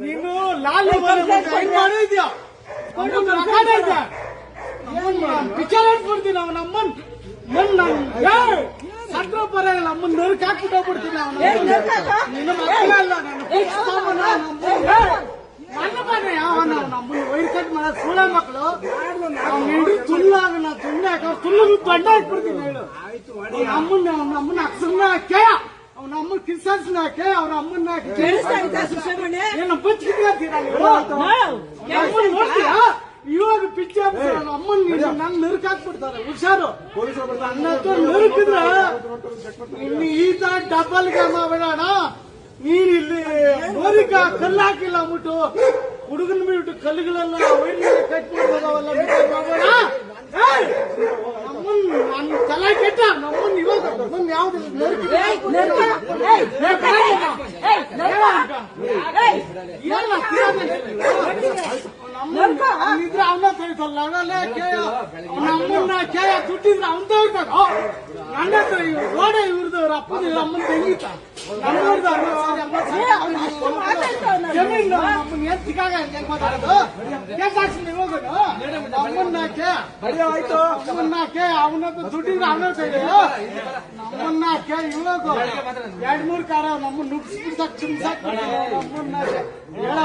ನೀನು ಲಾಲ್ ಮಾಡಿದ್ಯಾ ಪಿಕ್ಚರ್ ಹಾಕ್ಬಿಡ್ತೀನಿ ಅವನ ಅಮ್ಮನ್ ಸಟ್ರ ಬರಲ್ಲ ಅಮ್ಮನ್ ನರ್ಕ್ ಹಾಕ್ಬಿಟ್ಟು ಹೋಗ್ಬಿಡ್ತೀನಿ ನಮ್ಮನ್ನ ವೈರ್ ಕಟ್ ಮಾಡ ಸುಳ್ಳ ಮಕ್ಕಳು ತುಲ್ಲಾಗ ತುಳ್ಳು ದೊಡ್ಡ ಹಾಕ್ಬಿಡ್ತೀನಿ ಹೇಳು ನಮ್ಮನ್ನ ಅಕ್ಷರನ ಹಾಕ್ಯ ಅವನ ಅಮ್ಮನ ಕಿರ್ಸನ್ಸ್ನ ಹಾಕಿ ಅವ್ರ ಅಮ್ಮನ್ನ ಏನು ಬಚ್ಚಿದ್ಯಾ ನೋಡ್ತೀಯಾ ಇವಾಗ ಪಿಕ್ಚರ್ ಅಮ್ಮನ್ ನನ್ ನರ್ಕ್ ಹಾಕ್ಬಿಡ್ತಾರೆ ಹುಷಾರು ನರ್ಕಿದ್ರೆ ಇನ್ನು ಈತ ಡಬಲ್ ಗೇಮ್ ಬೇಡ ನೀನ್ ಇಲ್ಲಿ ಬೋರಿಕ ಕಲ್ಲು ಹಾಕಿಲ್ಲ ಅಂದ್ಬಿಟ್ಟು ಹುಡುಗನ ಬಿಟ್ಟು ಕಲ್ಲುಗಳೆಲ್ಲ ಕಟ್ಬಿಡ್ತಾವಲ್ಲ ನಮ್ಮನ್ ನನ್ ತಲೆ ಕೆಟ್ಟ ನಮ್ಮನ್ ಇವಾಗ ನಮ್ಮನ್ ಯಾವ್ದು ಇದ್ರೆ ಅವನ ಕಳಿಸಲ್ಲ ನಮ್ಮನ್ನ ಕೇಳ ದುಡ್ಡಿದ್ರೆ ಅವನ್ ತಗೋತಾರ ನನ್ನ ಹತ್ರ ಗೋಡೆ ಇವ್ರದವ್ರ ಅಪ್ಪನ ಅಮ್ಮನ ತೆಗೀತ ಜಮೀನು ನಮ್ಮನ್ನ ಏನ್ ಸಿಕ್ಕಾಗ ಮಾತಾಡೋದು ಹೋಗೋದು ನಮ್ಮನ್ನಾಕೆ ಆಯ್ತು ನಮ್ಮನ್ನಾಕೆ ಅವನತ್ರ ದುಡ್ಡಿದ್ರೆ ಅವನ ತೆಗೆ ನಮ್ಮನ್ನಾಕೆ ಇವಾಗ 2-3 ಕಾರ ನಮ್ಮನ್ನ ನುಗ್ಗಿಸ್ಬಿಡ್ಸಕ್ ಚಿಮ್ಸಾಕ್ ನಮ್ಮನ್ನಾಕೆ ಹೇಳ